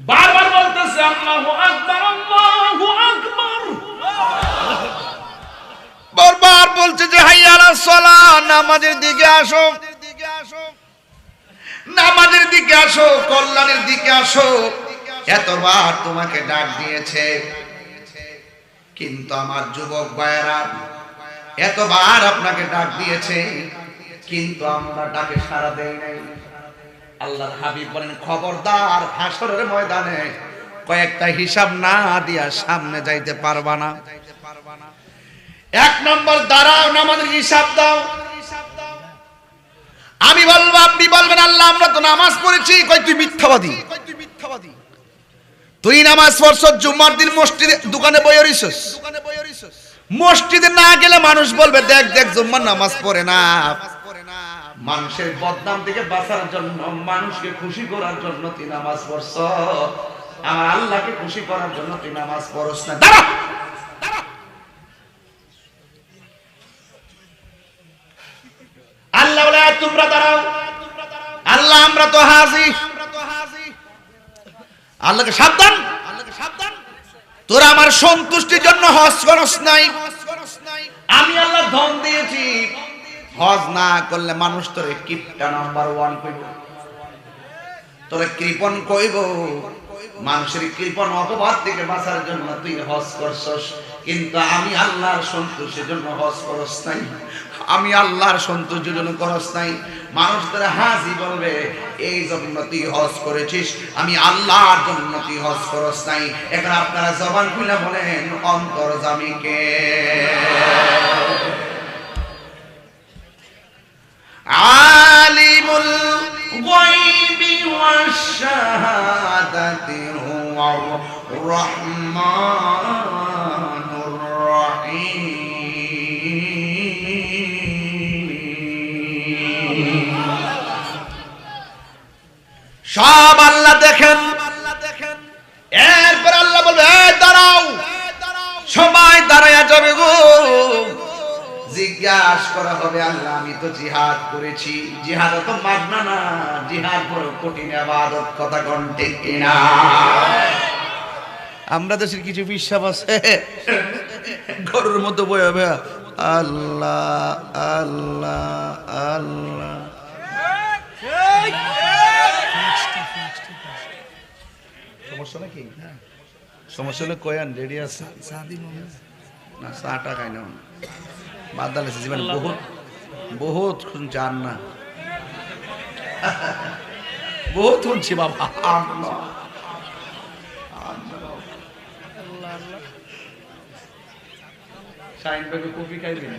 বারবার বলতেছে আল্লাহু আকবার, আল্লাহু আকবার। বারবার বলছে যে হাইয়া আলাস সালাহ, নামাজের দিকে আসো, নামাজের দিকে আসো, কল্যাণের দিকে আসো। এতবার তোমাকে ডাক দিয়েছে, কিন্তু আমার যুবক ভাইয়েরা এতবার আপনাকে ডাক দিয়েছে, কিন্তু আমরা ডাকে সাড়া দেই নাই। আল্লাহর হাবিব বলেন, খবরদার হাসরের ময়দানে কয়েকটা হিসাব না দিয়া সামনে যাইতে পারবা না। এক নম্বর, দাঁড়াও, নামাজের হিসাব দাও। আমি বলবো, আপনি বলবেন আল্লাহ আমরা তো নামাজ পড়েছি। কই তুই মিথ্যাবাদী, তুই নামাজ পড়ছ জুম্মার দিন মসজিদে দোকানে বইয়া রইছস। মসজিদে না গেলে মানুষ বলবে দেখ দেখ জুম্মার নামাজ পড়ে না। মানুষের বদনাম থেকে বাঁচার জন্য, মানুষকে খুশি করার জন্য তুই নামাজ পড়ছ, আমার আল্লাহকে খুশি করার জন্য তুই নামাজ পড়ছ না। দাঁড়া, আল্লাহ বলে তোমরা দাঁড়াও। আল্লাহ আমরা তো হাজি। আল্লাহকে সাবধান, তোরা আমার সন্তুষ্টির জন্য হজ করস নাই। আমি আল্লাহ ধন দিয়েছি, হজ না করলে মানুষ তোরে কিপটা নাম্বার 1 কইব, তোরে কৃপণ কইব। মানুষের কৃপণ অপবাদ থেকে বাঁচার জন্য তুই হজ করছস, কিন্তু আমি আল্লাহর সন্তুষ্টির জন্য হজ করস নাই। আমি আল্লাহর সন্তুষ্টির জন্য করস নাই। মানুষ তোরা হাজি বলবে, এই জন্য তুই হজ করেছিস, আমি আল্লাহর জন্য তুই হজ করস নাই। এখন আপনারা জবান খুলে বলেন অন্তর্যামী কে? আলিমুল গায়বি ওয়াশ শাহাদাতি হুয়ার রহমানুর রহিম। সব আল্লাহ দেখেন। এরপর আল্লাহ বলবে, দাঁড়াও, সবাই দাঁড়ায়া যাবে গো। জিজ্ঞাসা করা হবে, আল্লাহ আমি তো জিহাদ করেছি। জিহাদ তো মাগনা না, জিহাদ বড় কঠিন ইবাদত, কথা কোন ঠিক কিনা? আমরা দেশের কিছু বিশ্বাস আছে, ঘরের মধ্যে বয়ে হবে আল্লাহ আল্লাহ আল্লাহ। সমস্যা নাকি? সমস্যা হলে কয়ান রেডি আছে না, চাটা খাই না বাদাল আছে জীবন বহুত বহুত জান না, বহুত শুনছি বাবা। শাইন ভাই কফি খাইবেন,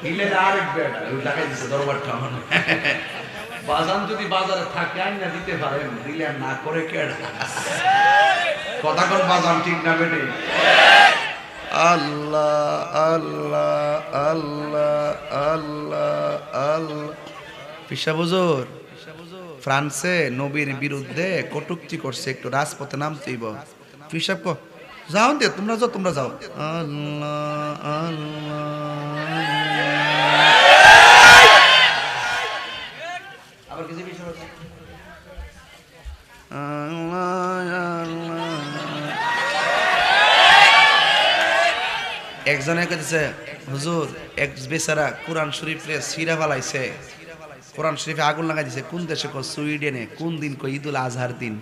হিলে আরেক বেড টাকা দিছে দরবারটা মানে। বাজান যদি বাজারে থাকে আইন না দিতে পারেন, দিলে না করে কেডা? কথা কোন বাজান ঠিক না বেটে? আল্লাহ আল্লাহ আল্লাহ আল্লাহ আল্লাহ। পিসা হুজুর ফ্রান্সে নবীর বিরুদ্ধে কটূক্তি করছে, একটু রাজপথে নামতেইব। পিসাব কো যাও দে, তোমরা যাও, তোমরা যাও। আল্লাহ আল্লাহ। আবার কিছু পিসাব আছে একজনে কইতেছে, হুজুর এক বেচারা কোরআন শরীফে ছিঁড়া ফেলাইছে, কোরআন শরীফে আগুন লাগাই দিছে। কোন দেশে? কো সুইডেনে। কোন দিন? কো ঈদুল আজহার দিন।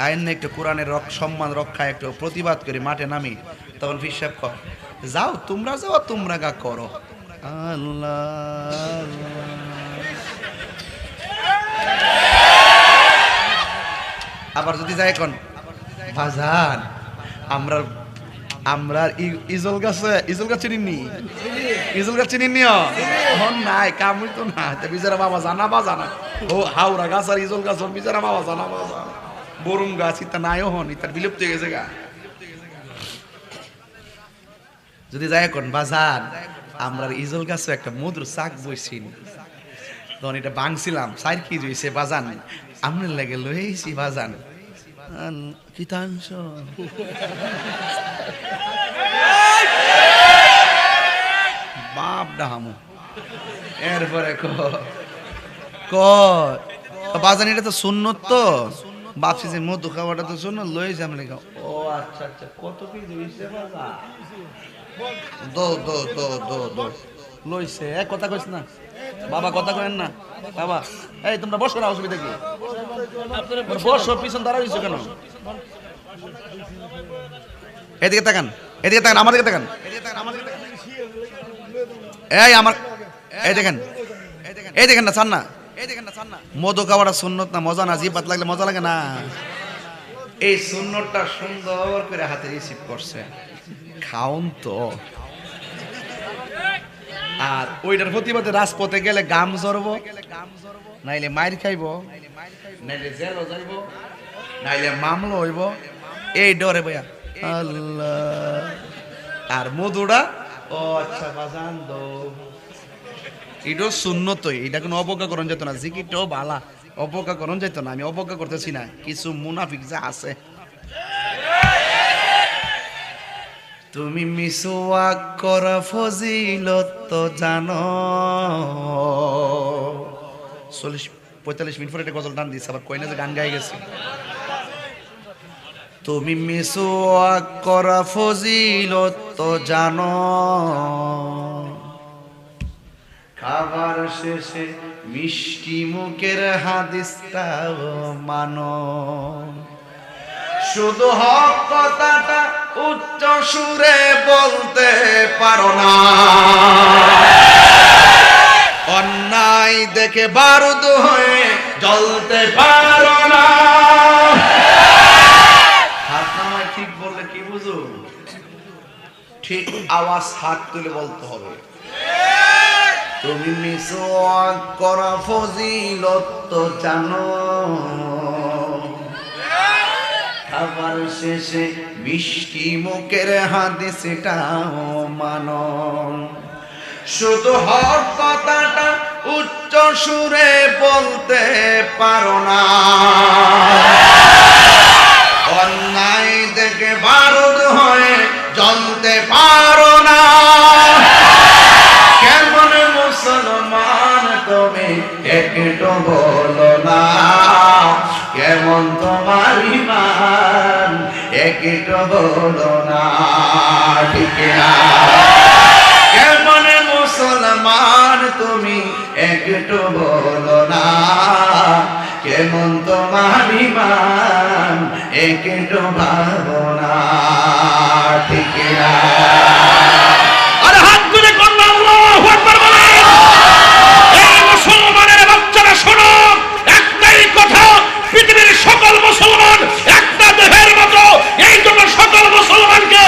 আইন একটু কোরআনের সম্মান রক্ষায় একটু প্রতিবাদ করে মাঠে নামি। তখন ফিসাব কর, যাও তোমরা যাও, তোমরা গা করো। আল্লাহ আবার যদি যাই কোন বাজান, আমরা আমরা ইজল গাছে, ইজল গাছ চিনি, ইজল গাছ চিনি নাই কামুই তো না। বিচারা বাবা জানা বা জানা ও হাওড়া গাছ আর ইজল গাছ বিচারা বাবা জানা বা জানা। বরুণ গাছ ইতা নাইও হন, ইতার বিলুপ্ত হয়ে গেছে গা। যদি যাই এখন বাজান, আমরা ইজল গাছে একটা মধুর শাক বইছি, তখন এটা বাংছিলাম, সাইর কি জইছে বাজান, আমনের লাগে লইছি বাজান। কিতাংশ বাপ ডাহামু। এরপরে বাজান এটা তো সুন্নত, তো ভাবছি যে মধু খাওয়াটা তো শোনো লই যাম লেগা। ও আচ্ছা আচ্ছা, কত কি লইছে বাবা? দো দো দো দো দো লইছে। এক কথা কইছ না বাবা, কথা কইেন না বাবা। এই তোমরা বসো না, অসুবিধা কি? বসো, পিছন দাঁড়া হইছো কেন? এদিকে তাকান, এদিকে তাকান, আমার দিকে তাকান। এই আমার, এই দেখেন, এই দেখেন না, চান না? মধু খাওয়াটা সুন্নত না, মজা না? জিবাত লাগলে মজা লাগে না? এই সুন্নতটা সুন্দর করে হাতে রিসিভ করছে, খাউন তো। আর ওইটার প্রতিবাদে রাজপথে গেলে গাম জড়বো, নাইলে মাইর খাইব, নাইলে জেলও যাইব, নাইলে মামলা হইব, এই ডরে ভাইয়া আল্লাহ। আর মধুটা, ও আচ্ছা বাজান দো, এটাও সুন্নতই, এটা কোনো অবজ্ঞা করণ যেত না। জিকিরটাও বালা, অবজ্ঞা করণ যেত না। আমি অবজ্ঞা করতেছি না, কিছু মুনাফিক যা আছে। তুমি মিসওয়াক করা ফজিলত তো জানো। 40-45 মিনিট পরে একটা গজল টান দিচ্ছে, আবার কইনা যে গান গাই গেছে। তুমি মিসওয়াক করা ফজিলত তো জানো, খাবার শেষে মিষ্টি মুখের হাদিসটাও মানো। শুধু হক কথাটা উচ্চ সুরে বলতে পারো না, অন্যায় দেখে বারুদ হয়ে জ্বলতে পারো না। হাত নামায় ঠিক বললে কি বুঝো? ঠিক আওয়াজ হাত তুলে বলতে হবে। তুমি মিসওয়াক করা ফজিলত তো জানো, খাবার শেষে মিষ্টি মুখের হাদিসটাও মানো। শুধু হক কথাটা উচ্চ সুরে বলতে পারো না, অন্যায় দেখে বারুদ হয়ে জ্বলতে পারো না। কেমন মুসলমান তুমি একটু বলো না, কেমন তোমার ঈমান একটু বলো না, ঠিক না? কেমন মুসলমান তুমি একটু বলো না, কেমন তোমার ঈমান একটু ভাবো না, ঠিক না? আর হাত তুলে কন্যা আল্লাহু আকবার বলে। এই মুসলমানের বাচ্চারা শোনো, একটাই কথা, পৃথিবীর সকল মুসলমান একটা দেহের মতো। এই জন্য সকল মুসলমানকে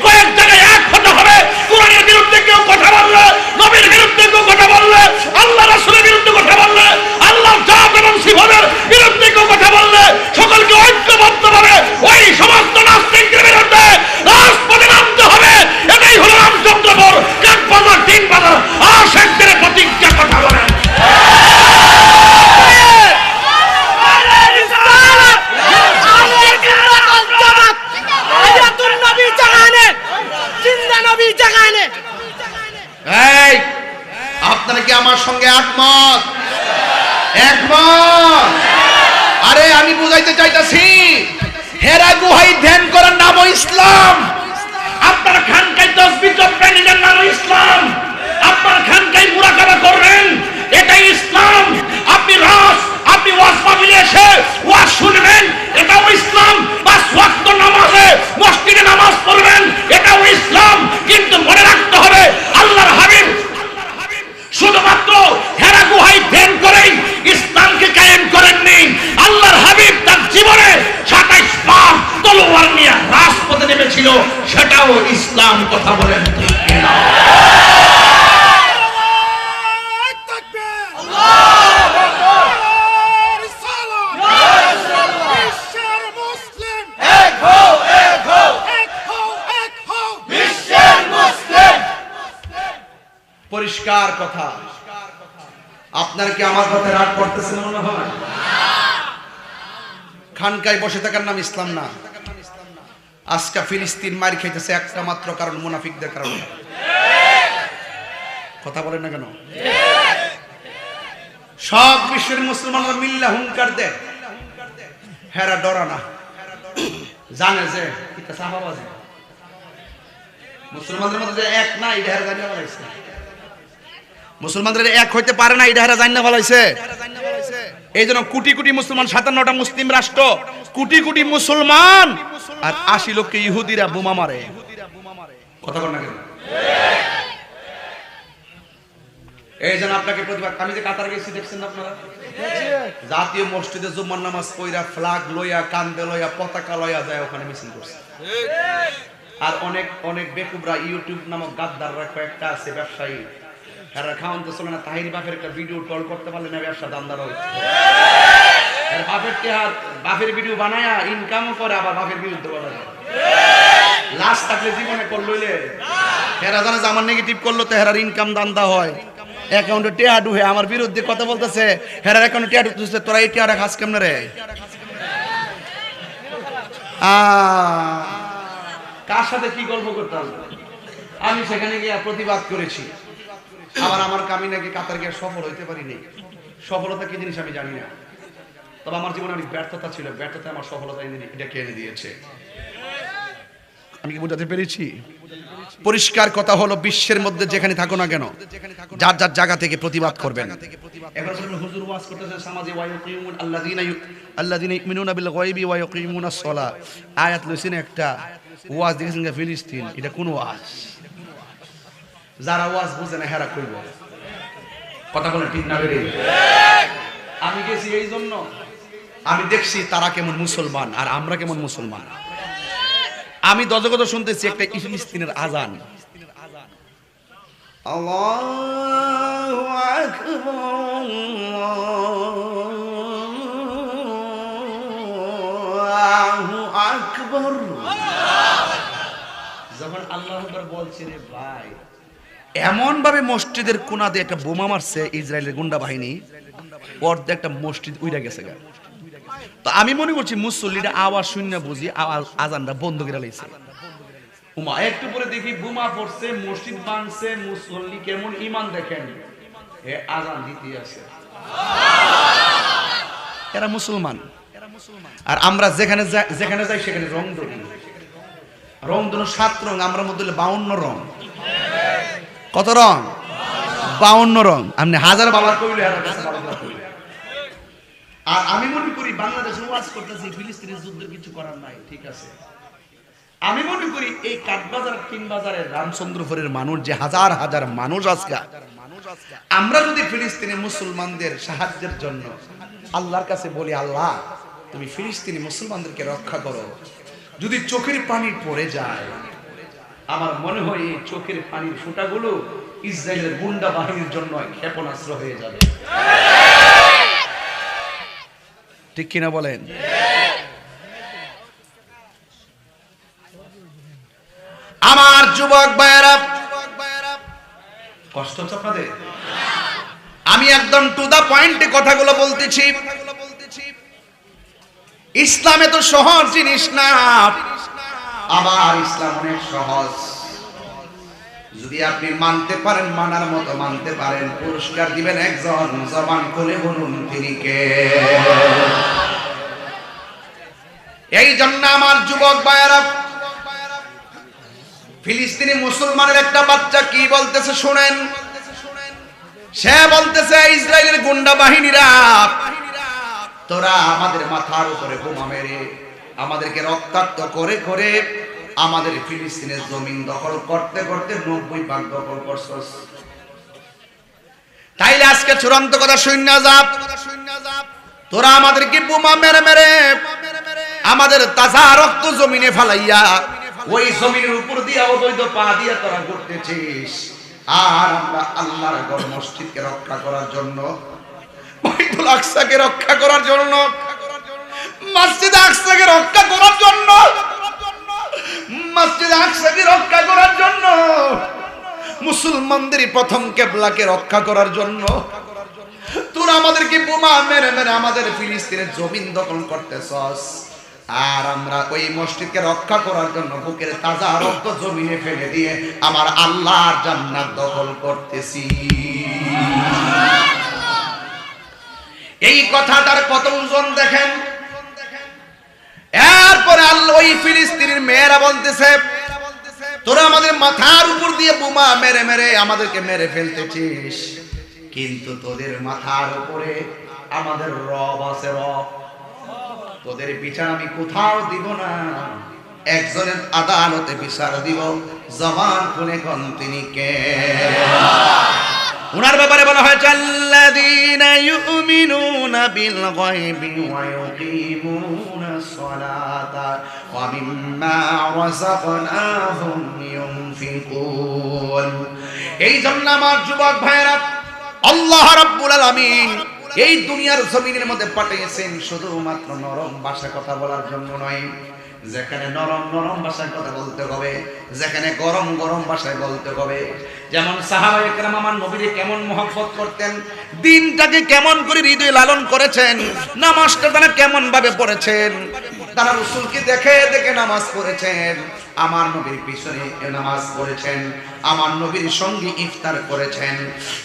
কয়েক জায়গায় এক হতে হবে। কোরআনের বিরুদ্ধে কেউ কথা বললে, নবীর বিরুদ্ধে কেউ কথা বললে, আল্লাহ রাসূলের বিরুদ্ধে কথা বললে, আল্লাহর জাত এবং সিফাতের বিরুদ্ধে কেউ কথা বললে, সকলকে ঐক্যবদ্ধভাবে ওই সমস্ত নাস্তিকদের বিরুদ্ধে রাজপথে নামতে হবে। এটাই হলো রামচন্দ্রপুর কাকবাজার তিন বাজার আশেকদের প্রতিজ্ঞা। কথা বলেন। এই আপনারা কি আমার সঙ্গে একমত? একমত? আরে আমি বুঝাইতে চাইতাছি, হেরা গুহায় ধ্যান করার নামও ইসলাম। আপনার খানকায় তাসবিহ জপবেন, এটার নাম ইসলাম। আপনার খানকায় মুরাকাবা করবেন, এটাই ইসলাম। আপনি ওয়াজ মাহফিলে এসে ওয়াজ শুনবেন, এটাও ইসলাম। 5 ওয়াক্ত নামাজে মসজিদে নামাজ পড়বেন, এটাও ইসলাম। কিন্তু মনে রাখতে হবে, আল্লাহর হাবিব শুধুমাত্র হেরা গুহায় ধ্যান করেই ইসলামকে কায়েম করেননি। আল্লাহর হাবিব তার জীবনে 27 বার তলোয়ার নিয়ে রাজপথে নেমেছিল, সেটাও ইসলাম। কথা বলেন ঠিক কিনা? পরিষ্কার কথা। আপনার কি আমার কথা রাগ করতেছেন মনে হয়? খানকায় বসে থাকার নাম ইসলাম না। আজকে ফিলিস্তিন মার খাইতেছে একটা মাত্র কারণ, মুনাফিকদের কারণে। কথা বলেন না কেন? সব বিশ্বের মুসলমানরা মিল্লা হুঙ্কার দেয়, হেরা ডরা না, জানে যে এটা সাহাবাজি মুসলমানদের মধ্যে যে এক না এটা হেরা জানিয়ে বলাইছে, মুসলমানদের এক হইতে পারে না এটা হেরা জানিয়ে বলাইছে। এই জন্য কোটি কোটি মুসলমান, 57টা মুসলিম রাষ্ট্র, কোটি কোটি মুসলমান আর 80 লক্ষ ইহুদিরা বোমা মারে। কথা বল না কেন? এই জন্য আপনাকে প্রতিবাদ, আমি যে কাতার গেছি দেখছেন না আপনারা, জাতীয় মসজিদে জুম্মার নামাজ পড়া ফ্ল্যাগ লইয়া, কান্দে লইয়া, পতাকা লইয়া যায় ওখানে মিছিল করছে। আর অনেক অনেক বেকুবরা ইউটিউব নামক গাদ্দাররা কয়েকটা আছে ব্যবসায়ী, এরা খাওয়ান তো চলে না, তাহির বাপের একটা ভিডিও টল করতে পারলে না ব্যবসা দামদার হচ্ছে, বাপের ভিডিও বানায়া ইনকামও করে, আবার বাপের বিরুদ্ধে বলা যায়। লাশ থাকলে জীবনে করলইলে হেরা জানে যে আমার নেগেটিভ করলো তো হেরার ইনকাম দান্দা হয়, অ্যাকাউন্টে টিয়া ঢুকে আমার বিরুদ্ধে কথা বলতেছে, হেরার অ্যাকাউন্টে টিয়া ঢুকতেছে, তোরা এই টিয়াটা খাস কেমনে রে? কার সাথে কি গল্প করতাম? আমি সেখানে গিয়ে প্রতিবাদ করেছি। আবার আমার কামি নাকি কাতার গিয়ে সফল হইতে পারিনি। সফলতা কি জিনিস আমি জানি না, তবে আমার জীবনে অনেক ব্যর্থতা ছিল, ব্যর্থতা আমার সফলতা এটাকে এনে দিয়েছে। আমি কি বোঝাতে পেরেছি? পরিষ্কার কথা হলো, বিশ্বের মধ্যে যেখানে থাকো না কেন, যার যার জায়গা থেকে প্রতিবাদ করবেন। এখন হুজুর ওয়াজ করতেছে সমাজে, ওয়ায়ুকিমুন আল্লাযিনা ইউমিনুনা বিল গায়বি ওয়া ইয়াকিমুনাস সালাহ, আয়াত লইছেন একটা। ওয়াজ দেখেছেন ফিলিস্তিন, এটা কোন ওয়াজ? যারা ওয়াজ বুঝে না হেরা কইব। কথা বলেন ঠিক না বেরে? আমি গেছি এই জন্য, আমি দেখছি তারা কেমন মুসলমান আর আমরা কেমন মুসলমান। আমি দজগত শুনতেছি একটা ফিলিস্তিনের আজান, আল্লাহু আকবার, আল্লাহু আকবার। যখন আল্লাহু আকবার বলছে রে ভাই, এমন ভাবে মসজিদের কোনাতে একটা বোমা মারছে ইসরায়েলের গুন্ডা বাহিনী, অর্ধেকটা মসজিদ উইরা গেছে গা। তো আমি মনে করছি মুসল্লিরা আওয়াজ শূন্য বুঝি আজানটা বন্ধ করে লাইছে। উমা একটু পরে দেখি বোমা পড়ছে, মসজিদ ভাঙছে, মুসল্লি কেমন ঈমান দেখেন, এ আজান দিতে আছে। এরা মুসলমান, আর আমরা যেখানে যাই সেখানে রং ধরি, রং ধরুন 7 রং, আমরা মধ্যে 52 রং। কত রং? 52 রং। আপনি হাজার বাবার কইলে আর কাছে বাবার কইলে। আর আমি মনে করি বাংলাদেশে ওয়াজ করতেছি, ফিলিস্তিনের যুদ্ধের কিছু করার নাই, ঠিক আছে। আমি মনে করি এই কাঠবাজার, তিন বাজারের, রামচন্দ্রপুরের মানুষ যে হাজার হাজার মানুষ আজকে, আমরা যদি ফিলিস্তিনি মুসলমানদের সাহায্যের জন্য আল্লাহর কাছে বলি, আল্লাহ তুমি ফিলিস্তিনি মুসলমানদেরকে রক্ষা করো, যদি চোখের পানি পড়ে যায়, আমার মনে হয় এই চোখের পানির ফোঁটাগুলো ইসরায়েলের গুন্ডা বাহিনীর জন্য ক্ষেপণাস্ত্র হয়ে যাবে। ঠিক কিনা বলেন? আমার যুবক ভাইয়েরা, কষ্ট হচ্ছে আপনাদের? আমি একদম টু দা পয়েন্টে কথাগুলো বলতেছি। ইসলামে তো সহজ জিনিস না, আবার ইসলাম অনেক সহজ। যদি আপনি মানতে পারেন, মানার মতো মানতে পারেন, পুরস্কার দিবেন একজন, জবান খুলে বলুন তিনি কে। এই জন্য আমার যুবক ভাইয়েরা, ফিলিস্তিনি মুসলমানের একটা বাচ্চা কি বলতেছে শুনেন। সে বলতেছে, ইসরায়েলের গুন্ডা বাহিনীরা, তোরা আমাদের মাথার উপরে বোমা মেরে আমাদেরকে রক্তাক্ত করে করে আমাদের ফিলিস্তিনের জমিন দখল করতে করতে 90% দখল করছস। তাইলে আজকে চূড়ান্ত কথা শুইনা যাব, তোরা আমাদেরকে বোমা মেরে মেরে আমাদের তাজা রক্ত জমিনে ফালাইয়া ওই জমিনের উপর দিয়া অবৈধ পা দিয়া তোরা করতেছিস। আর আমরা আল্লাহর ঘর মসজিদকে রক্ষা করার জন্য, বাইতুল আকসাকে রক্ষা করার জন্য, মসজিদ আকসাকে রক্ষা করার জন্য, মসজিদ আকসাকে রক্ষা করার জন্য, মুসলমানদের প্রথম কিবলাকে রক্ষা করার জন্য তোরা আমাদেরকে বোমা মেরে মেরে আমাদের ফিলিস্তিনের জমিন দখল করতেছস। আর আমরা ওই মসজিদকে রক্ষা করার জন্য বুকের তাজা রক্ত জমিনে ফেলে দিয়ে আমার আল্লাহর জান্নাত দখল করতেছি। এই কথাটার কত ওজন দেখেন। এরপরে আল্লাহ ওই ফিলিস্তিনের মেয়েরা বলতেছে, তোরা আমাদের মাথার উপর দিয়ে বোমা মেরে মেরে আমাদেরকে মেরে ফেলতেছিস, কিন্তু তোদের মাথার উপরে আমাদের রব আছে, রব। তোদের বিচার আমি কোথাও দিব না, একজনের আদালতে বিচার দিব। জবান খুলে কোন তিনি কে? উনার ব্যাপারে বলা হয়েছে আল্লাযীনা ইউমিনুনা বিল গায়বি ওয়া ইউকিমুনাস সালাতা ওয়া মিম্মা রাযাকনাহুম ইউনফিকুন। এই জন্য আমার যুবক ভাইরা, আল্লাহ রাব্বুল আলামিন এই দুনিয়ার জমিনের মধ্যে পাঠিয়েছেন শুধুমাত্র নরম ভাষা কথা বলার জন্য নয়। যেখানে নরম নরম ভাষায় কথা বলতে হবে, যেখানে গরম গরম ভাষায় বলতে হবে। যেমন সাহাবায়ে কেরাম আমার নবীকে কেমন মহব্বত করতেন, দিনটাকে কেমন করে হৃদয়ে লালন করেছেন, নামাজটা তারা কেমন ভাবে পড়েছেন, তারা রাসূলকে দেখে দেখে নামাজ পড়েছেন, আমার নবীর পিছনে নামাজ পড়েছেন, আমার নবীর সঙ্গে ইফতার করেছেন।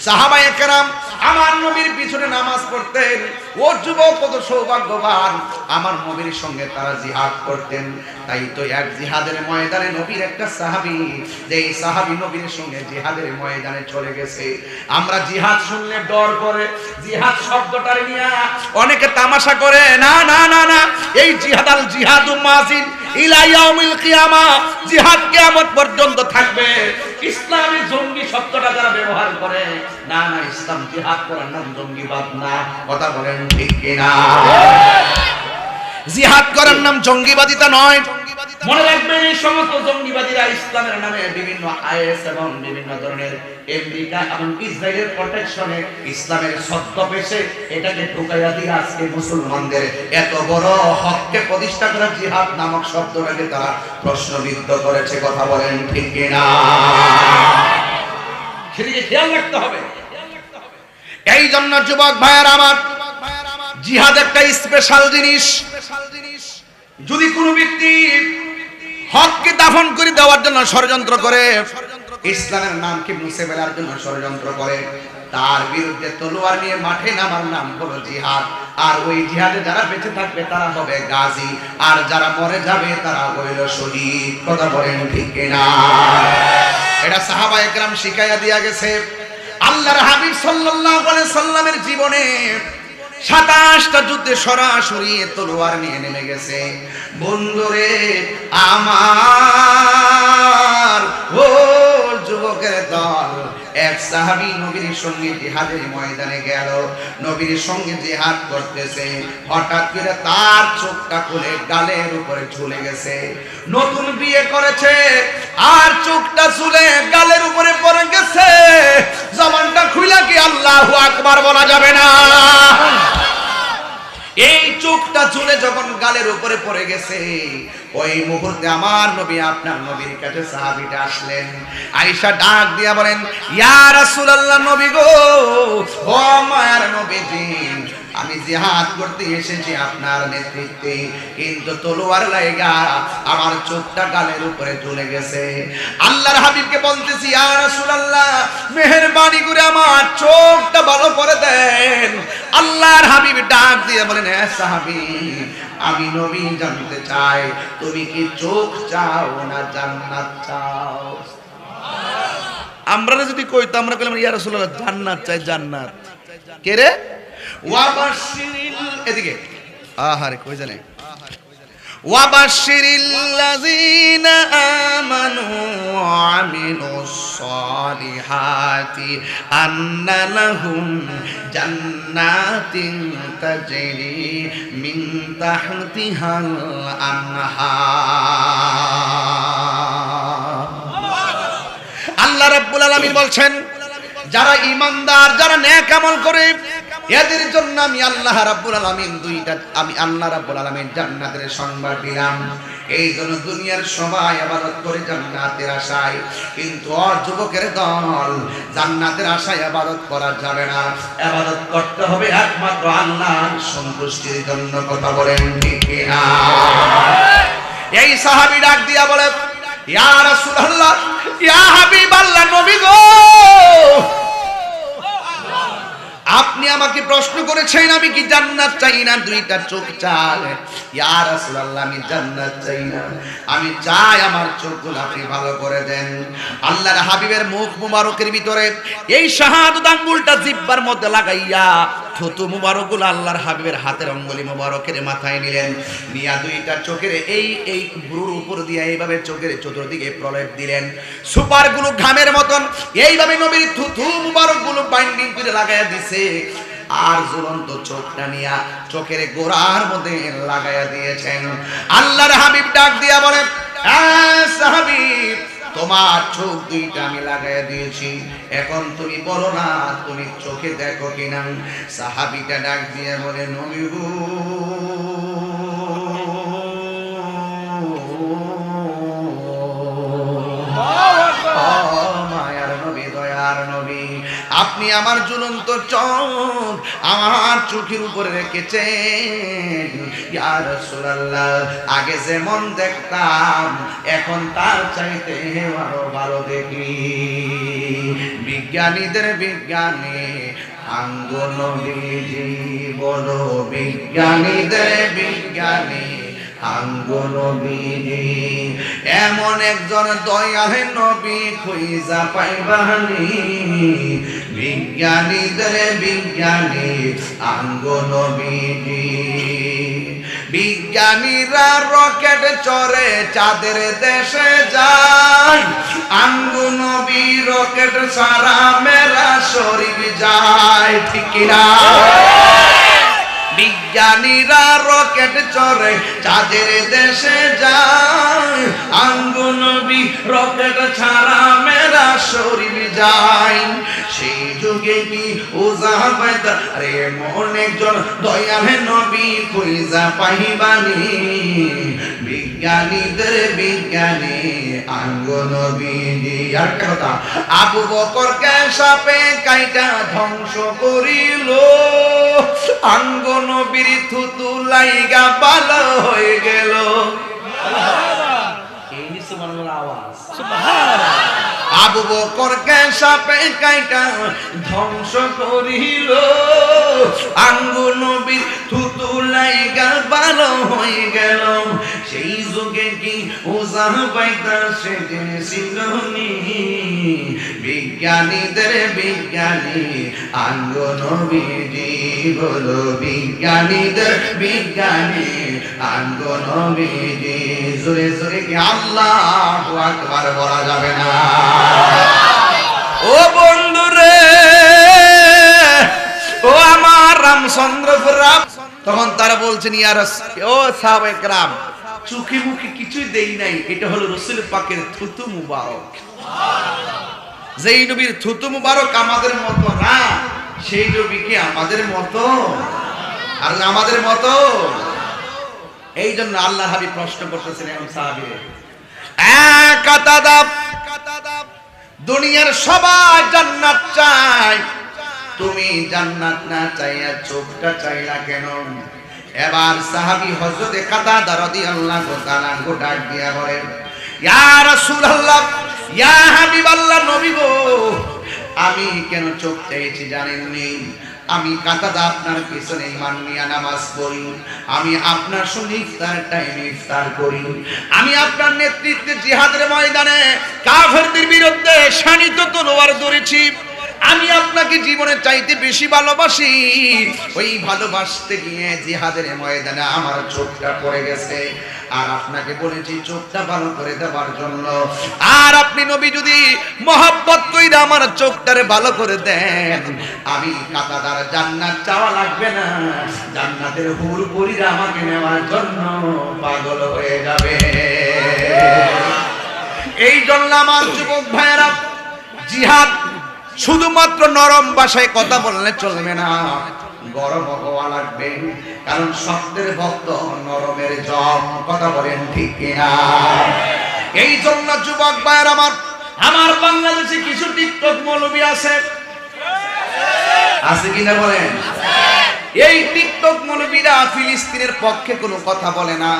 সাহাবায়ে কেরাম আমার নবীর পিছনে নামাজ পড়তেন। ও যুবক, কত সৌভাগ্যবান, আমার নবীর সঙ্গে তারা জিহাদ করতেন। তাই তো এক জিহাদের ময়দানে নবীর একটা সাহাবী, যেই সাহাবী নবীর সঙ্গে জিহাদের ময়দানে চলে গেছে। আমরা জিহাদ শুনলে ডর করে, জিহাদ শব্দটার নিয়ে অনেকে তামাশা করে। না না না না, এই জিহাদ আল জিহাদু মাজিন ইলা ইয়াউমিল কিয়ামা, জিহাদ কিয়ামত পর্যন্ত থাকবে। ইসলামী জঙ্গি শব্দটা যারা ব্যবহার করে, না না, ইসলাম জিহাদ করার নাম জঙ্গিবাদ না। কথা বলেন ঠিক কিনা? জিহাদ করার নাম জঙ্গিবাদিতা নয়। মনে রাখবেন, এই সমস্ত জঙ্গিবাদীরা ইসলামের নামে বিভিন্ন আইএস এবং বিভিন্ন ধরনের আমেরিকা এবং ইসরায়েলের প্রোটেকশনে ইসলামের ছদ্মবেশে এটাকে ঢুকাইয়া দিয়ে আজকে মুসলমানদের এত বড় হককে প্রতিষ্ঠা করা জিহাদ নামক শব্দটাকে তারা প্রশ্নবিদ্ধ করেছে। কথা বলেন ঠিক কিনা? সেদিকে খেয়াল রাখতে হবে। এই জন্য যুবক ভাইয়ের আমার, জিহাদ একটা স্পেশাল জিনিস। যদি কোনো ব্যক্তি হককে দাফন করে দেওয়ার জন্য ষড়যন্ত্র করে, ইসলামের নামকে মুছে ফেলার জন্য ষড়যন্ত্র করে, তার বিরুদ্ধে তলোয়ার নিয়ে মাঠে নামার নাম হলো জিহাদ। আর ওই জিহাদে যারা বেঁচে থাকবে তারা হবে গাজী, আর যারা মরে যাবে তারা হইল শহীদ। কথা বলেন ঠিক কিনা? এটা সাহাবায়ে কেরাম শিখাইয়া দিয়া গেছে। আল্লাহর হাবিব সাল্লাল্লাহু আলাইহি সাল্লামের জীবনে 27টা যুদ্ধে সরাসরি তলোয়ার নিয়ে নেমে গেছে। বন্ধুরে আমার, ও যুবকের দল, এক সাহাবী নবীর সঙ্গে জিহাদের ময়দানে গেল, নবীর সঙ্গে জিহাদ করতেছে। হঠাৎ করে তার চোখটা খুলে গালের উপরে ঝুলে গেছে। নতুন বিয়ে করেছে আর চোখটা ঝুলে গালের উপরে পড়ে গেছে। জবানটা খুলে কি আল্লাহু আকবার বলা যাবে না? এই চোখটা ঝুলে যখন গালের উপরে পড়ে গেছে, ওই মুহূর্তে আমার নবী আপনার নবীর কাছে সাহাবীটা আসলেন। আয়েশা ডাক দিয়া বলেন, ইয়া রাসূলুল্লাহ, নবী গো, ও মায়ার নবীজি, আমি জিহাদ করতে এসেছি আপনার নেতৃত্বে, কিন্তু তলোয়ার লাগা আমার চোখটা গালের উপরে ঝুলে গেছে। আল্লাহর হাবিবকে বলতেছি, ইয়া রাসূলুল্লাহ, মেহেরবানি করে আমার চোখটা ভালো করে দেন। আল্লাহর হাবিব ডাক দিয়ে বলেন, হে সাহাবী, আমি নবী জানতে চাই তুমি কি চোখ চাও না জান্নাত চাও? আমরা যদি কইতাম, আমরা কইলাম ইয়া রাসূলুল্লাহ জান্নাত চাই। জান্নাত কে রে? ওয়াবাশশিরিল, এদিকে আহারে কই জানে, ওয়াবাশশিরিল লাযিনা আমানু ওয়া আমিলুস সালিহাতি আন্না লাহুম জান্নাতিন তাজরি মিন তাহতিহাল আনহার। আল্লাহ রাব্বুল আলামিন বলছেন, যারা ঈমানদার, যারা নেক আমল করে, এদের জন্য আমি আল্লাহ রাব্বুল আলামিন আমি আল্লাহ রাব্বুল আলামিন জান্নাতের সংবাদ দিলাম। এই জন্য দুনিয়ার সবাই ইবাদত করে জান্নাতের আশায়, কিন্তু যুবকের দল, জান্নাতের আশায় ইবাদত করা যাবে না। ইবাদত করতে হবে একমাত্র আল্লাহর সন্তুষ্টির জন্য। কথা বলেন ঠিক কিনা? এই সাহাবী ডাক দিয়া বলে, ইয়া রাসূলুল্লাহ, ইয়া হাবিবাল্লাহ, নবী গো, আপনি আমাকে প্রশ্ন করেছেন আমি কি জান্নাত চাই না দুইটা চোখ চাই। ইয়া রাসূলুল্লাহ আমি জান্নাত চাই না, আমি চাই আমার চোখগুলো আপনি ভালো করে দেন। আল্লাহর হাবিবের মুখ মুবারকের ভিতরে এই শাহাদাত আঙ্গুলটা জিহ্বার মধ্যে লাগাইয়া থুতু মুবারকগুলো আল্লাহর হাবিবের হাতের আঙ্গুলি মুবারকের মাথায় নিলেন, নিয়া দুইটা চোখের এই ভ্রুর উপর দিয়ে এইভাবে চোখের চতুর্দিকে প্রলেপ দিলেন। সুপারগুলো ঘামের মতন এইভাবে নবীর থুতু মুবারকগুলো বাইন্ডিং করে লাগাইয়া দিছে। আর ঝুলন্ত চোখটা নিয়া চোখের গোড়ার মধ্যে লাগাইয়া দিয়েছেন। আল্লাহর হাবিব ডাক দিয়া বলে, সাহাবী তোমার চোখ দুইটা আমি লাগাইয়া দিয়েছি, এখন তুমি বলো না তুমি চোখে দেখো কিনা। সাহাবীটা ডাক দিয়ে বলে, নবী গো মায়ার নবী দয়ার নবী, আপনি আমার ঝুলন্ত চোখ আমার চোখের উপরে রেখেছেন। ইয়া রাসূলুল্লাহ আগে যেমন দেখতাম এখন তার চাইতে আরো ভালো দেখি। বিজ্ঞানীদের বিজ্ঞানী আঙ্গ নবীজি বলো, বিজ্ঞানীদের বিজ্ঞানী আঙ্গ নবীজি, এমন একজন দয়াল নবী খুঁজা পাইবানি। বিজ্ঞানীদের বিজ্ঞানী আঙ্গ নবীজি, বিজ্ঞানীরা রকেট চড়ে চাঁদের দেশে যায়, আঙ্গ নবী রকেট সারা মেরা শরীর যায়, ঠিক না? বিজ্ঞানীরা রকেট চড়ে চাঁদের দেশে যায়, আঙ্গ নবী রকেট ছাড়া মেরা শরীর যায়। সেই যুগে কি ওজা পাইতা রে মন একজন দয়াল নবী খুঁজা পাইবানি। বিজ্ঞানীদের বিজ্ঞানী আঙ্গ নবীজি। আর কথা, আবু বকরকে সাপে কাইটা ধ্বংস করিল, আঙ্গ নবীর থুতু লাইগা ভালো হয়ে গেল। আবু বকরকে সাপে কাইটা ধ্বংস করিল, আঙ্গ নবীর থুতু লাইগা ভালো হয়ে গেল। সেই যুগে কি ওজা পাইতা সেদিন ছিল নি। বিজ্ঞানীদের বিজ্ঞানী আঙ্গ নবীজি বলো, বিজ্ঞানীদের বিজ্ঞানী আঙ্গ নবীজি। জোরে জোরে কি আল্লাহু আকবার বলা যাবে না? ও বন্ধুরে, ও আমার রামচন্দ্র রাম, তখন তারা বলছেন ইয়া রাসূল, ও সাহাবায়ে কেরাম চোখে মুখে কিছুই দেই নাই, এটা হলো রাসূল পাকের থুতু মুবারক। যেই নবীর থুতু মুবারক আমাদের মতো না, সেই নবী কি আমাদের মতো? আর আমাদের মতো। এই জন্য আল্লাহ হাবিব প্রশ্ন করতেছেন এমন সাহাবীরে, দুনিয়ার সবাই জান্নাত চায়, তুমি জান্নাত না চাইয়া চোখটা চাইলা কেন? এবার সাহাবী হযরতে কাতাদা রাদিয়াল্লাহু তাআলা ডাক দিয়া বলেন, ইয়া রাসূলুল্লাহ, ইয়া হাবিবাল্লাহ, নবী গো আমি কেন চোখ চাইছি জানেননি? আমি কাতাদা আপনার পিছনে ঈমান নিয়ে নামাজ পড়ি, আমি আপনার সঙ্গে ইফতার টাইমে ইফতার করি, আমি আপনার নেতৃত্বে জিহাদের ময়দানে কাফেরদের বিরুদ্ধে শানিত তলোয়ার ধরেছি, আমি আপনাকে জীবনের চাইতে বেশি ভালোবাসি। ওই ভালোবাসতে গিয়ে জিহাদের ময়দানে আমার চোখটা পড়ে গেছে, আর আপনাকে বলেছি চোখটা ভালো করে দেওয়ার জন্য। আর আপনি নবী যদি মহব্বত কইরা আমার চোখটারে ভালো করে দেন, আমি কাতাদার জান্নাত চাওয়া লাগবে না, জান্নাতের হুর পরীরা আমাকে নেওয়ার জন্য পাগল হয়ে যাবে। এই জন্য আমার যুবক ভাইয়েরা, জিহাদ শুধুমাত্র নরম ভাষায় কথা বললে চলবে না, গরম হওয়া লাগবে, কারণ শব্দের ভক্ত নরমের জম। কথা বলেন ঠিক কিনা? এই জন্য যুবক ভাইয়ের আমার বাংলাদেশে কিছু টিকটক মৌলবী আছে কিনা বলেন? এই টিকটক মৌলবীরা ফিলিস্তিনের পক্ষে কোনো কথা বলে না,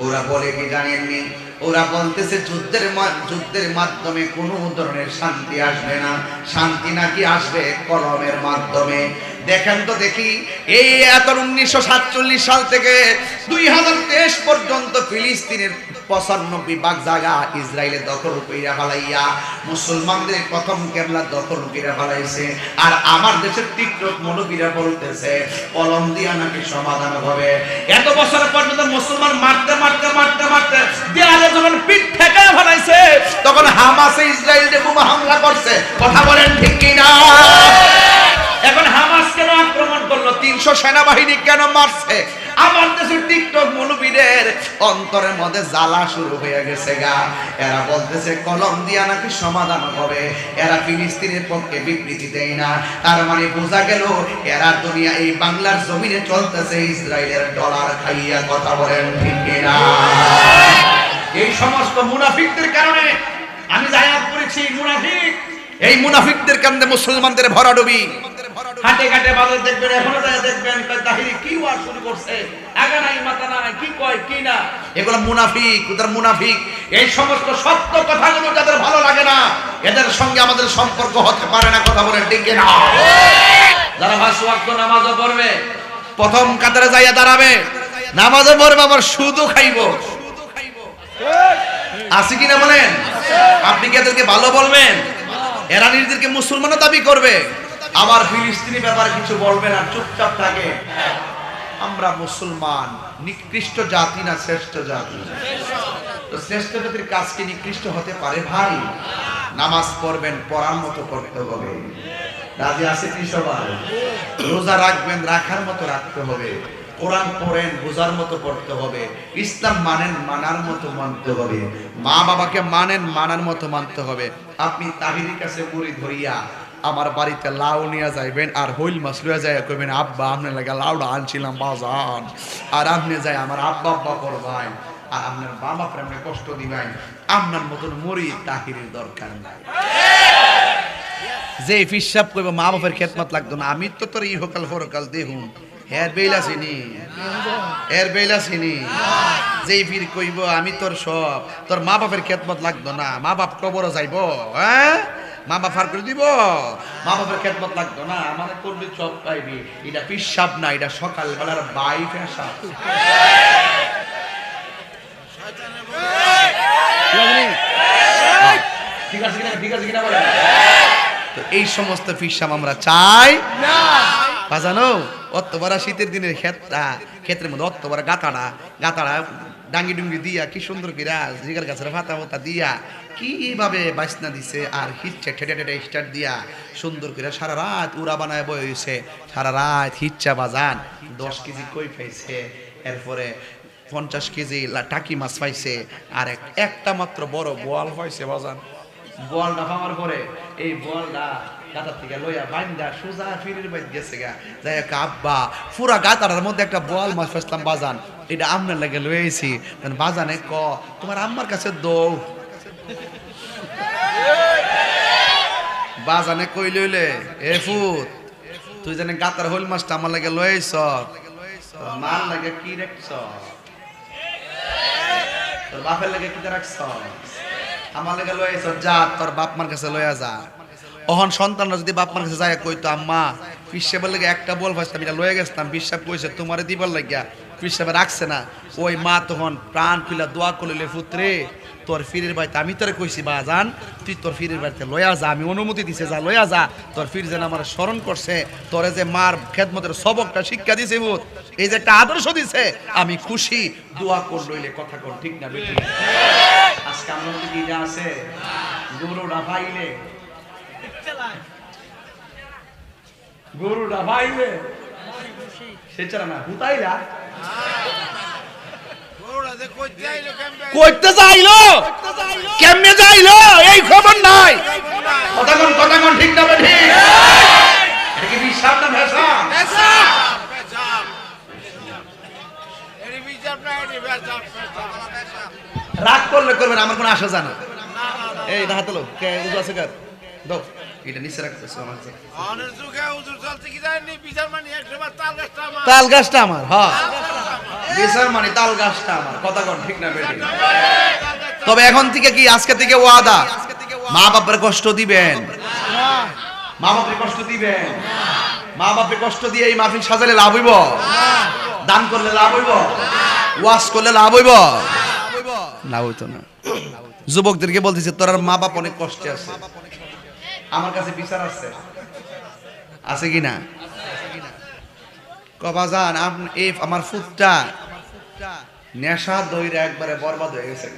ওরা বলে কি জানেননি? ওরা বলতেছে যুদ্ধের মাধ্যমে কোনো ধরনের শান্তি আসবে না। শান্তি নাকি আসবে কলমের মাধ্যমে। দেখেন তো দেখি, এই 1947 সাল থেকে 2023 পর্যন্ত ফিলিস্তিনের 95 ভাগ জায়গা ইসরায়েলের দখল কইরা ফেলাইয়া মুসলমানদের প্রথম কেবলা দখল কইরা ফেলাইছে। আর আমার দেশের টিকটক মৌলবীরা বলতেছে কলম দিয়া নাকি সমাধান হবে। এত বছর পর্যন্ত মুসলমান মারতে মারতে মারতে মারতে দেয়ালে যখন পিঠ ঠেকা ফেলাইছে, তখন হামাসে ইসরায়েলে বোমা হামলা করছে। কথা বলেন ঠিক কি না? এখন হামাস কেন আক্রমণ করলো? 300 সেনাবাহিনী কেন মারছে? আমার দেশের টিকটক মৌলবীদের অন্তরের মধ্যে জ্বালা শুরু হয়ে গেছে গা। এরা বলতেছে কলম দিয়া নাকি সমাধান হবে। এরা ফিলিস্তিনের পক্ষে বিবৃতি দেয় না। তার মানে বোঝা গেল এরা দুনিয়া এই বাংলার জমিনে চলতেছে ইসরায়েলের ডলার খাইয়া। কথা বলেন ঠিক কিনা? এই সমস্ত মুনাফিকদের কারণে আমি জায়াত করেছি, মুনাফিক, এই মুনাফিকদের কারণে মুসলমানদের ভরাডুবি। হাটে ঘাটে বাজার দেখবেন, এখনো যায় দেখবেন তাহিরি কি ওয়াজ শুরু করছে, আগা নাই মাথা নাই, কি কয় কি না, এগুলো মুনাফিক, ওদের মুনাফিক। এই সমস্ত সত্য কথাগুলো যাদের ভালো লাগে না, এদের সঙ্গে আমাদের সম্পর্ক হতে পারে না। কথা বলেন ঠিক না? যারা 5 ওয়াক্ত নামাজও পড়বে, প্রথম কাতারে যাইয়া দাঁড়াবে, নামাজও পড়বে, আবার সুদও খাইবো, আছে কিনা বলেন? আপনি কি এদেরকে ভালো বলবেন? এরা নিজেদেরকে মুসলমানও দাবি করবে, আবার ফিলিস্তিনি ব্যাপারে কিছু বলবে না, চুপচাপ থাকে। আমরা মুসলমান নিকৃষ্ট জাতি না শ্রেষ্ঠ জাতি? তো শ্রেষ্ঠ জাতির কাজ কি নিকৃষ্ট হতে পারে ভাই? নামাজ পড়বেন, পড়ার মতো পড়তে হবে। রাজি আছে কি সবাই? রোজা রাখবেন, রাখার মতো রাখতে হবে। কোরআন পড়েন, বোঝার মতো পড়তে হবে। ইসলাম মানেন, মানার মতো মানতে হবে। মা বাবাকে মানেন, মানার মতো মানতে হবে। আপনি তাহিরির কাছে মুড়ি ধরিয়া আমার বাড়িতে লাউ নিয়ে যাইবেন, আর হইল মাছ লইয়া যায় কইবেন আব্বা আপনার লাগা লাউটা আনছিলাম বাজান, আর আপনি যাই আমার আব্বা আব্বা করবেন, আর আপনার বাবা প্রেমে কষ্ট দিবেন। আপনার মতন মুড়ি তাহিরির দরকার নাই। যে ফিসাব কইব মা বাপের খেদমত লাগতো না, আমি তো তোর ইহকাল পরকাল দেখুন এর বেলা চিনি, এর বেলা চিনি। যেই ফির কইব আমি তোর সব, তোর মা বাপের খেদমত লাগতো না, মা বাপ কবরও যাইব, হ্যাঁ মা বাপ ফার করে দিব, মা বাপের খেদমত লাগতো না, আমার করবি সব পাইবি। এটা পিসাব না, এটা সকাল বেলার বাই পেশাব। ঠিক আছে কিনা? ঠিক আছে কিনা বলেন? তো এই সমস্ত পিসাব আমরা চাই না। বাজানো অত বড় শীতের দিনের ক্ষেত্রের মধ্যে অত বড় গাতাড়া ডাঙ্গি ডুঙ্গি দিয়া কি সুন্দর করে জিগার গাছের ফাতা ফাতা দিয়া কিভাবে বাসনা দিছে, আর হিচ্ছা ঠেটে ঠেটে স্টার্ট দিয়া সুন্দর করে সারা রাত উড়া বানায় বইছে, সারা রাত হিচ্ছা বাজান 10 কেজি কই পাইছে, এরপরে 50 কেজি টাকি মাছ পাইছে, আর একটা মাত্র বড় বোয়াল পাইছে বাজান। বোয়ালটা পাওয়ার পরে এই বোয়ালটা গাতার থেকে লইয়া বাইন্দা সোজা ফিরির বাইর গেছে গা, যাই আব্বা পুরা গাতার মধ্যে একটা বোয়াল মাছ পাইছিলাম বাজান, এটা আপনার লাগে লইয়াছি। বাজানে ক তোমার আম্মার কাছে দৌ, বাজানে কই লইলে এ ফুত তুই জানে গাতার হইল মাছটা আমার লাগে লইছ, মার লাগে কি রাখছ, তোর বাপের লাগে কি রাখছ, আমার লাগে লইছ, যা তোর বাপ মার কাছে লইয়া যা। অহন সন্তানরা যদি বাপ মার কাছে যায় কইতো আম্মা পিসাবের লাগে একটা বল ফাইছিলাম, এটা লয়ে গেছিলাম, পিসাব কইছে তোমারে দিবার লাগিয়া, পিসাবে রাখছে না। ওই মা তখন প্রাণ খুইলা দোয়া করলে পুত্রে তোর ফিরের বাড়িতে আমি তোরে কইছি বাজান তুই তোর ফিরের বাড়িতে লয়া যা, আমি অনুমতি দিছে যা লয়া যা, তোর ফির যেন আমার স্মরণ করছে, তোরে যে মার খেদমতের সবকটা শিক্ষা দিছে বুত, এই যে একটা আদর্শ দিছে, আমি খুশি, দোয়া কর লইলে কথা কর, ঠিক না বেটি? আজকে আমার মধ্যে কি আছে? গরুটা পাইলে গরুটা পাইলে সেটা না হুতাইলা কইতে যাইলো, কেমনে যাইলো এই খবর নাই। কথাগণ ঠিক না বেঠি? এটা কি বিশ্বাস না ভেসা? রাগ করলে করবেন, আমার কোনো আশা জানা। এই হাত লো কে উজু আছে কার দাও এটা নিচে রাখতেছো আমার কাছে। অনেক যুগে হুজুর চলছে কি জানেন বিচার মানে 100 বার তাল গাছটা আমার তাল গাছটা আমার, হ্যাঁ বিচার মানে তাল গাছটা আমার, কথা কোন ঠিক না বেটি? তবে এখন থেকে কি, আজকে থেকে ওয়াদা, মা বাপের কষ্ট দিবেন, মা বাপের কষ্ট দিবেন, মা বাপের কষ্ট দিয়ে এই মাহফিল সাজালে লাভ হইব? দান করলে লাভ হইব? ওয়াজ করলে লাভ হইব? লাভ হইতো না। যুবকদেরকে বলতেছে তোর মা বাপ অনেক কষ্টে আছে, আমার কাছে বিচার আছে কি না? কবাজান এই আমার ফুটটা নেশা দইরা একবারে বরবাদ হয়ে গেছে।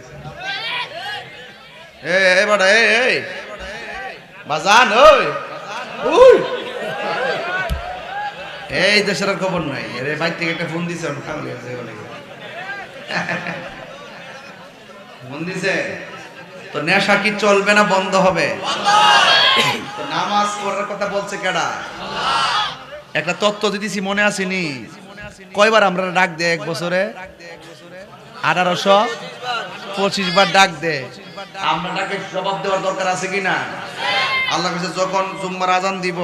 এই বাড়া এই বাজান, ওই এই দেশের আর খবর নাই রে, বাইর থেকে একটা ফোন দিছে, ফোন দিছে তো নেশা কি চলবে না বন্ধ হবে? তো নামাজ পড়ার কথা বলছে কেডা? একটা তত্ত্ব দিতেছি মনে আসেনি? কয়বার আমরা ডাক দে এক বছরে? 1825 বার ডাক দে। আমরা ডাকে জবাব দেওয়ার দরকার আছে কিনা? আল্লাহ কাছে যখন জুম্মার আজান দিব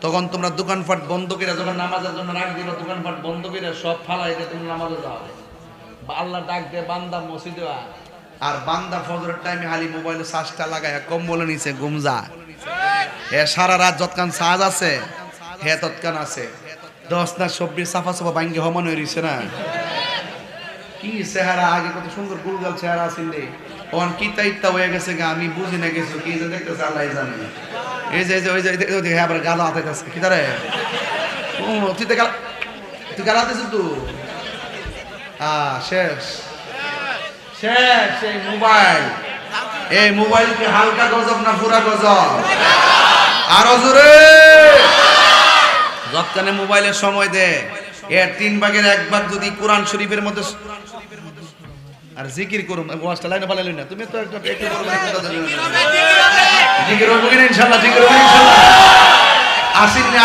তখন তোমরা দোকানপাট বন্ধ করে, যখন নামাজের জন্য ডাক দিব দোকানপাট বন্ধ করে সব ফালাই দিয়ে তুমি নামাজে যাও। আল্লাহ ডাক দে বান্দা মসজিদে, আর বান্দা ফজরের টাইমে হালি মোবাইলে চার্জটা লাগায় কম্বলের নিচে গুমজা। হে সারা রাত যতক্ষণ চার্জ আছে হে তৎকান আছে। 10 না 24 সাফা সাফা ভাঙ্গে হমান হয়ে রইছে না? কি চেহারা, আগে কত সুন্দর গুলগাল চেহারা আছিল রে, ওন কি তাইতা হয়ে গেছে গা, আমি বুঝি না কিছু, কি যে দেখতেছে আল্লাহ জানে। এই যে ওই যে আবার গালা হাতে গেছে কি তারে, তুই গালা দিছ তুই? শেষ শেষ। এই মোবাইল কি হালকা গজব না পুরা গজব? আরো জোরে। যতক্ষণে মোবাইলের সময় দে, এর 3 ভাগের 1 ভাগ যদি কোরআন শরীফের মধ্যে আর জিকির করুম, ওয়াজটা লাইনে পালাইলি না তুমি তো একটা একটু করবে না, জিকির করব কিনা ইনশাআল্লাহ, জিকির করব ইনশাআল্লাহ।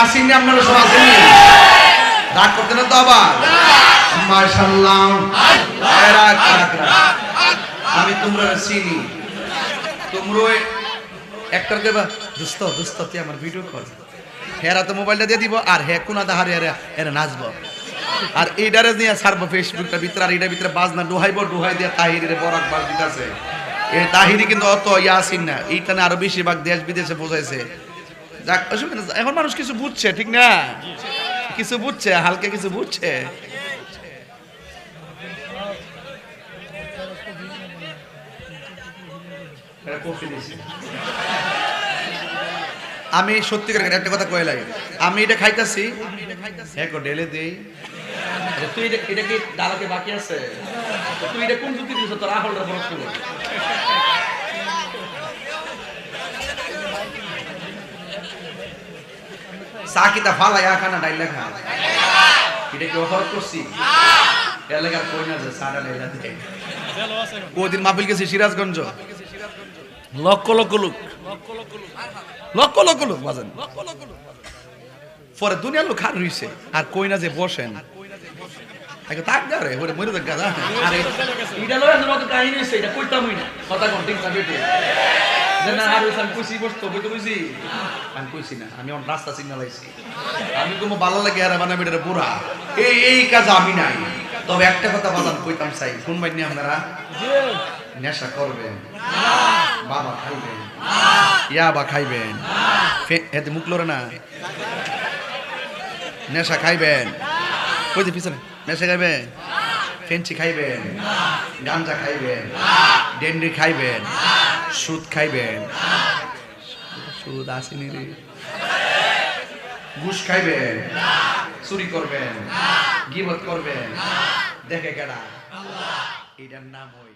আসিন আপনারা সব আসেন, রাগ করতে না তো আবার? মাশাআল্লাহ, আমি তোমরা চিনি, তোমরা একটার দেবা দোস্ত তুই আমার ভিডিও কর, হেরা তো মোবাইলটা দিয়ে দিব আর হে কোনা দাহারে এরা নাচবো, আর এইটারে নিয়ে ছাড়বো ফেসবুকটা ভিতরে, আর এটার ভিতরে বাজনা ডুহাই দিয়ে তাহিরের বরাক বাজ দিতেছে। এই তাহিরি কিন্তু অত ইয়াসিন না, এইটা না আরো বেশিরভাগ দেশ বিদেশে বোঝাইছে। যাক, এখন মানুষ কিছু বুঝছে, ঠিক না? কিছু বুঝছে, হালকা কিছু বুঝছে। আমি সত্যি করে একটা কথা কয়ে লাগে, আমি এটা খাইতাছি ঢেলে দেই, তুই এটা কি ডালাকে বাকি আছে? তুই এটা কোন যুক্তি দিছ তোর আহলটা বরফ করে? সাকিতা ফালা খানা ডাইলা খা, এটা কি অফার করছি? এলাকার কই না যে সারা লাইলা দে। ওদিন মাহফিল গেছি সিরাজগঞ্জ, লক্ষ লক্ষ লোক বাজেন, পরে দুনিয়ার লোক খান রইছে, আর কই না যে বসেন আগে তাক দে রে, ওরে মরে দেখা। আরে এটা লয় না মত কাহিনী হইছে, এটা কইতামই না, কথা কোন ঠিক না বেটে যে না আর আমি কইছি বসতো, কইতে কইছি আমি কইছি না, আমি অন রাস্তা সিগন্যাল আইছি, আমি কোনো ভালো লাগে আর বানা বেটার পুরা এই কাজ আমি নাই। তবে একটা কথা বাজান কইতাম চাই, শুনবেন নি আপনারা? নেশা করবেন, বাবা খাইবেন, ইয়াবা খাইবেন, এতে মুখ লড়ে না, নেশা খাইবেন, ওই যে পিছনে নেশা খাইবেন, ফেন্সি খাইবেন, গাঞ্জা খাইবেন, ডেন্ডি খাইবেন, সুদ খাইবেন, সুদ আসেনি রে, ঘুষ খাইবেন, চুরি করবেন, গীবত করবেন, দেখে কেডা? এটার নাম ওই